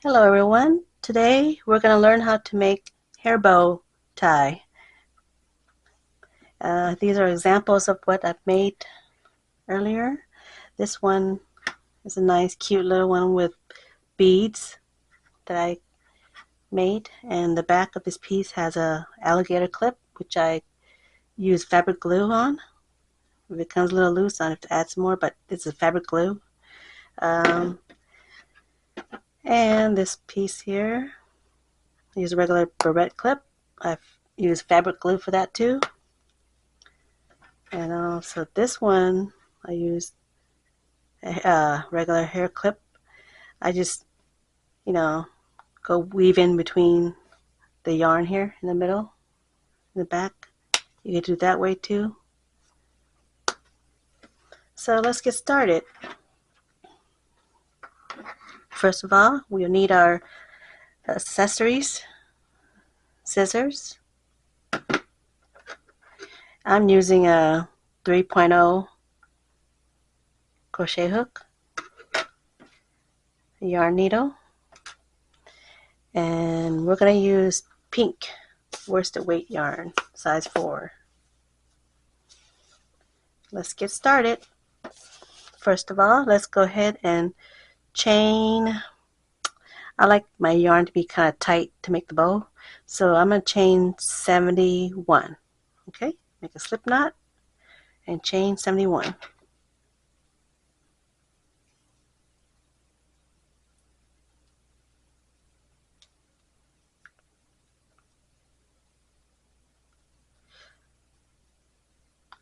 Hello everyone. Today we're going to learn how to make hair bow tie. These are examples of what I've made earlier. This one is a nice cute little one with beads that I made, and the back of this piece has a alligator clip which I use fabric glue on. If it becomes a little loose, I have to add some more, but it's a fabric glue. And this piece here, I use a regular barrette clip. I've used fabric glue for that too. And also this one, I used a regular hair clip. I just, go weave in between the yarn here in the middle, in the back. You can do it that way too. So let's get started. First of all, we'll need our accessories, scissors. I'm using a 3.0 crochet hook, a yarn needle, and we're going to use pink worsted weight yarn, size 4. Let's get started. First of all, let's go ahead and chain. I like my yarn to be kind of tight to make the bow, so I'm going to chain 71. Okay, make a slip knot and chain 71.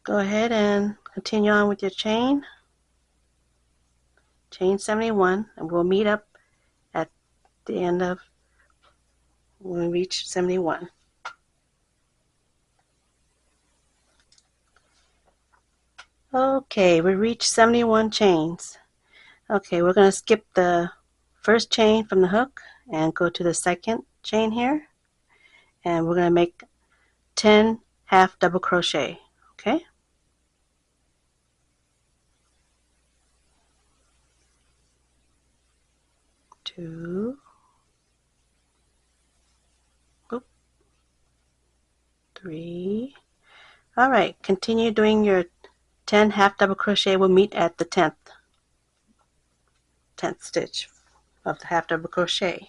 Go ahead and continue on with your chain 71, and we'll meet up at the end of when we reach 71. Okay, we reached 71 chains. Okay, we're going to skip the first chain from the hook and go to the second chain here, and we're going to make 10 half double crochet. Okay, two, oop, 3. All right, continue doing your 10 half double crochet. We'll meet at the 10th stitch of the half double crochet.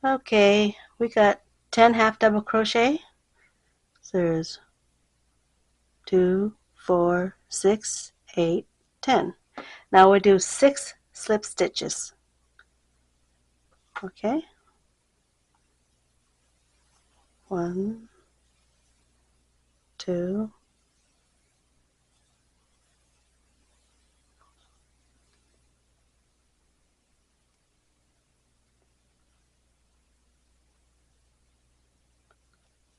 Okay, we got 10 half double crochet. So there's 2, 4, 6, 8, 10. Now we'll do 6 slip stitches. Okay, 1, 2,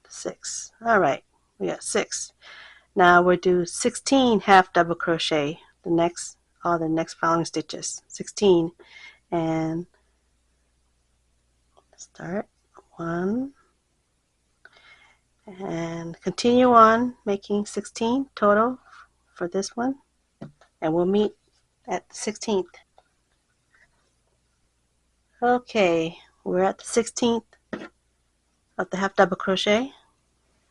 6. All right, we got 6. Now we'll do 16 half double crochet. All the next following stitches. 16, and start 1, and continue on making 16 total for this one, and we'll meet at the 16th. Okay, we're at the 16th of the half double crochet.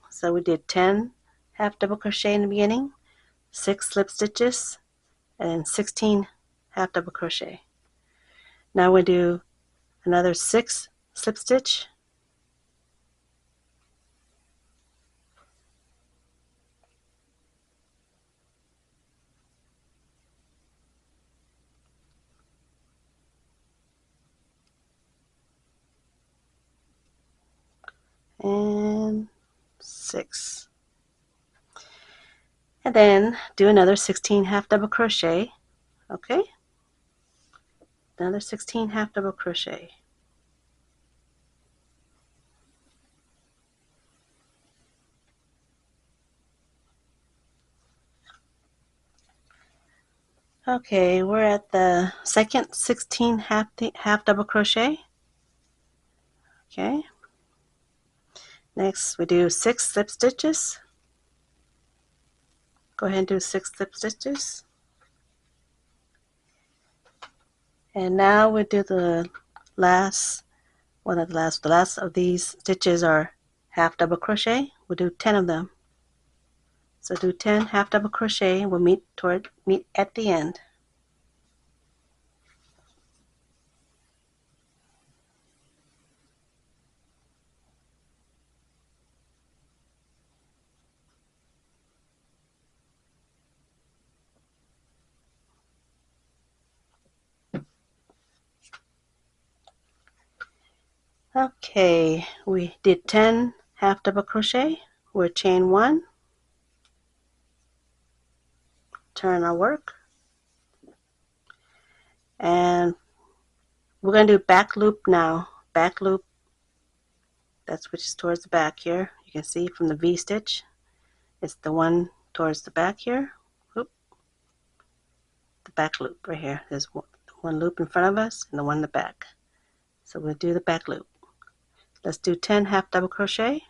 So we did 10 half double crochet in the beginning, 6 slip stitches, and 16 half double crochet. Now we do another 6 slip stitch, and 6, and then do another 16 half double crochet. Okay, another 16 half double crochet. Okay, we're at the second 16 half double crochet. Okay, next we do 6 slip stitches. Go ahead and do 6 slip stitches. And now we'll do the last, well not the last of these stitches are half double crochet. We'll do 10 of them. So do 10 half double crochet and we'll meet at the end. Okay, we did 10 half double crochet. We'll chain 1, turn our work, and we're going to do back loop now. Back loop, that's which is towards the back here. You can see from the V stitch, it's the one towards the back here. Oop. The back loop right here. There's one loop in front of us and the one in the back. So we'll do the back loop. Let's do 10 half double crochet.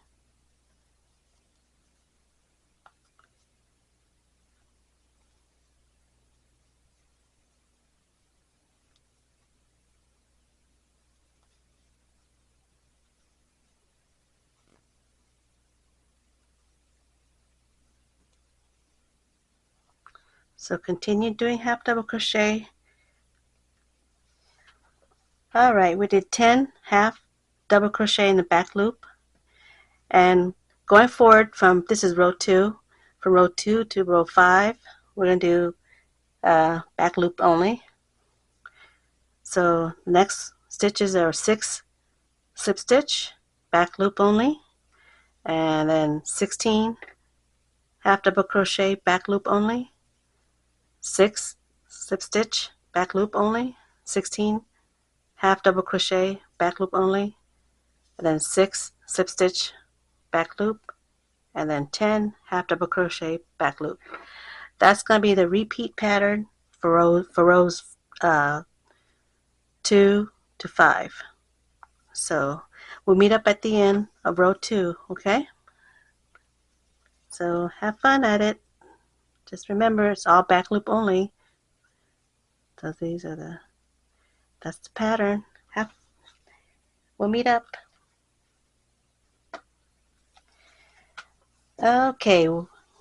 So continue doing half double crochet. Alright, we did 10 half double crochet in the back loop, and going forward from, this is row 2, from row 2 to row 5 we're going to do back loop only. So next stitches are 6 slip stitch, back loop only, and then 16 half double crochet, back loop only, 6 slip stitch, back loop only, 16 half double crochet, back loop only, and then 6 slip stitch, back loop, and then 10 half double crochet, back loop. That's going to be the repeat pattern for rows 2 to 5. So we'll meet up at the end of row 2, okay? So have fun at it. Just remember, it's all back loop only. So that's the pattern. We'll meet up. Okay,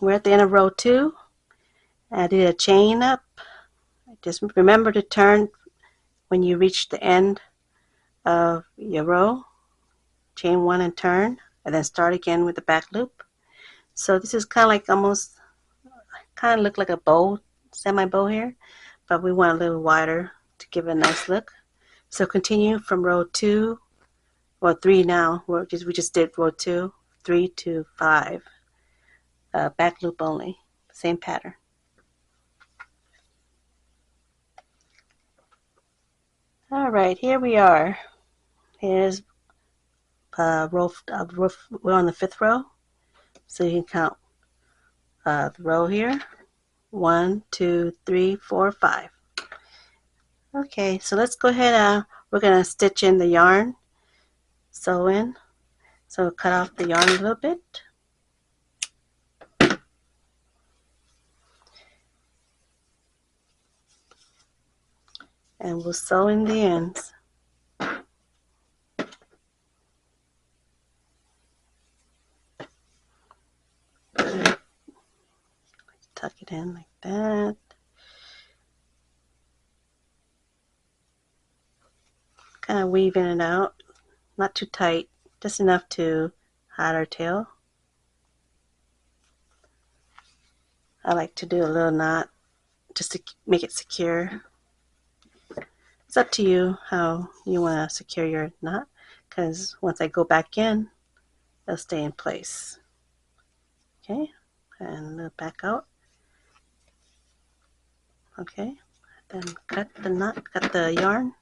we're at the end of row 2. I did a chain up. Just remember to turn when you reach the end of your row. Chain 1 and turn, and then start again with the back loop. So this is kind of like almost, kind of look like a bow, semi bow here, but we want a little wider to give it a nice look. So continue from row 2 or 3 now. We just did row 2, 3 to 5. Back loop only, same pattern. All right, here we are. Here's we're on the 5th row, so you can count the row here. 1, 2, 3, 4, 5. Okay, so let's go ahead. We're gonna stitch in the yarn, sew in. So cut off the yarn a little bit. And we'll sew in the ends. Tuck it in like that. Kind of weaving it out, not too tight, just enough to hide our tail. I like to do a little knot just to make it secure. It's up to you how you want to secure your knot, because once I go back in, it'll stay in place. Okay, and back out. Okay, then cut the knot, cut the yarn,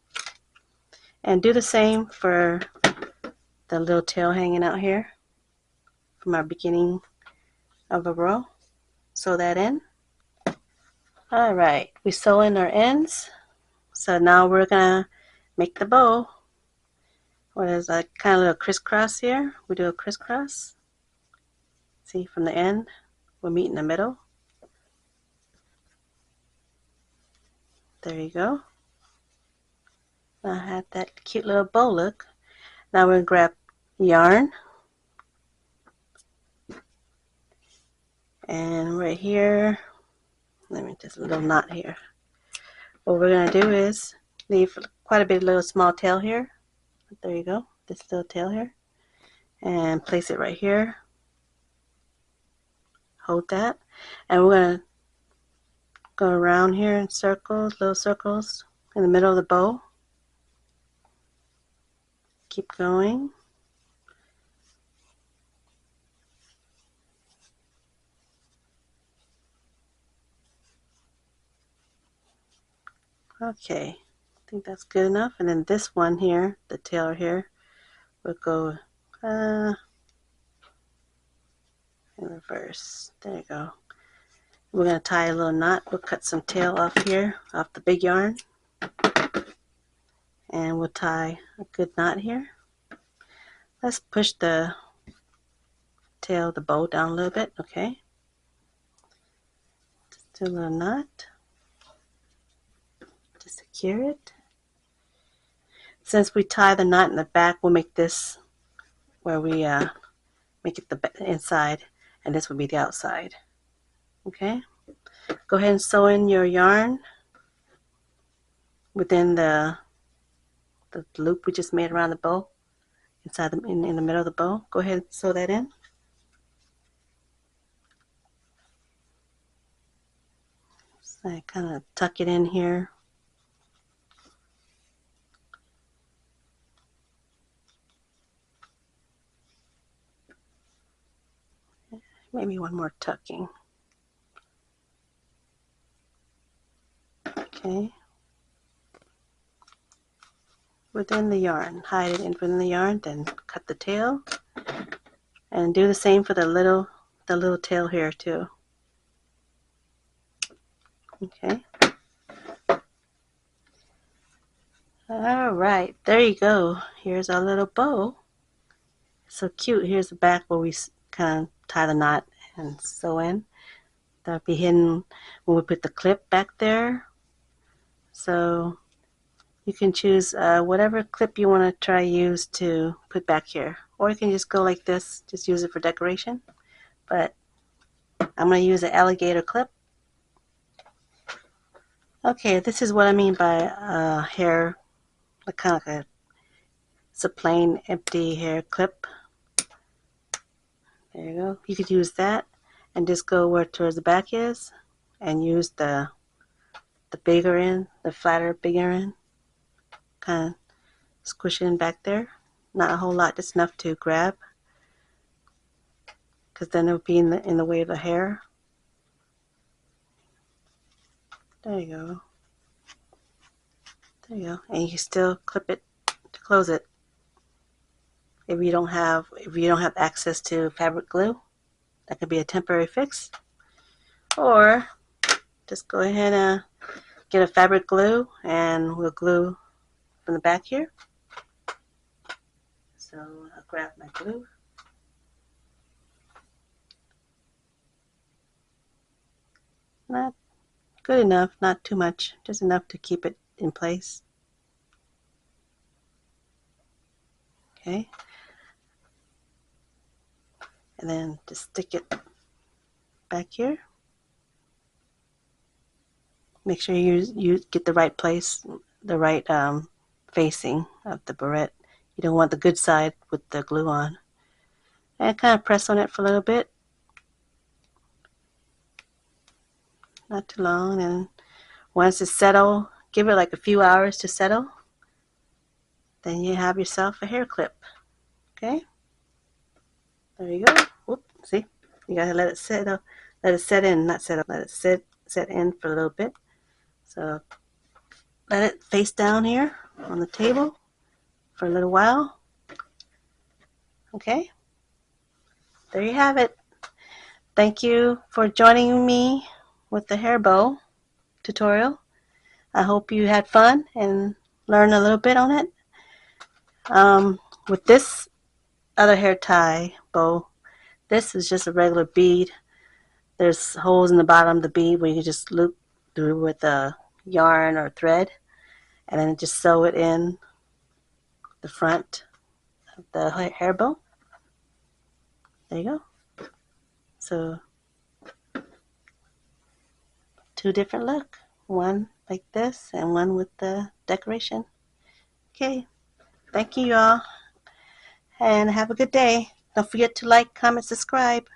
and do the same for the little tail hanging out here from our beginning of a row. Sew that in. All right, we sew in our ends. So now we're gonna make the bow. What is like kind of a crisscross here? We do a crisscross. See, from the end, we'll meet in the middle. There you go. I had that cute little bow look. Now we're going to grab yarn, and right here, let me just a little knot here. What we're going to do is leave quite a bit of little small tail here. There you go, this little tail here, and place it right here. Hold that, and we're going to go around here in circles, little circles in the middle of the bow. Keep going. Okay, I think that's good enough. And then this one here, the tail here, we'll go in reverse. There you go. We're going to tie a little knot. We'll cut some tail off here, off the big yarn. And we'll tie a good knot here. Let's push the tail of the bow down a little bit, okay? Just do a little knot to secure it. Since we tie the knot in the back, we'll make this where we make it the inside, and this will be the outside. Okay? Go ahead and sew in your yarn within the loop we just made around the bow, inside in the middle of the bow. Go ahead and sew that in. So I kind of tuck it in here. Maybe one more tucking. Okay. Within the yarn, hide it in within the yarn, then cut the tail, and do the same for the little tail here too. Okay. All right, there you go. Here's our little bow. So cute. Here's the back where we kind of tie the knot and sew in. That'll be hidden when we put the clip back there. So you can choose whatever clip you want to try use to put back here, or you can just go like this, just use it for decoration. But I'm going to use an alligator clip. Okay, this is what I mean by hair, kind of like it's a plain empty hair clip. There you go. You could use that and just go where towards the back is, and use the bigger end, the flatter bigger end. Kind of squish it in back there. Not a whole lot, just enough to grab, because then it would be in the way of the hair. There you go. There you go. And you can still clip it to close it. If you don't have access to fabric glue, that could be a temporary fix. Or just go ahead and get a fabric glue, and we'll glue from the back here. So I'll grab my glue. Not good enough, not too much, just enough to keep it in place. Okay. And then just stick it back here. Make sure you get the right place, the right facing of the barrette. You don't want the good side with the glue on. And kind of press on it for a little bit. Not too long. And once it's settled, give it like a few hours to settle. Then you have yourself a hair clip. Okay? There you go. Whoop, see? You gotta let it settle. Let it set in, not settle. Let it set in for a little bit. So let it face down here on the table for a little while. Okay? There you have it. Thank you for joining me with the hair bow tutorial. I hope you had fun and learned a little bit on it. With this other hair tie bow, this is just a regular bead. There's holes in the bottom of the bead where you can just loop through with a yarn or thread. and then just sew it in the front of the hair bow. There you go. So 2 different look, one like this and one with the decoration. Okay, thank you y'all, and have a good day. Don't forget to like, comment, subscribe.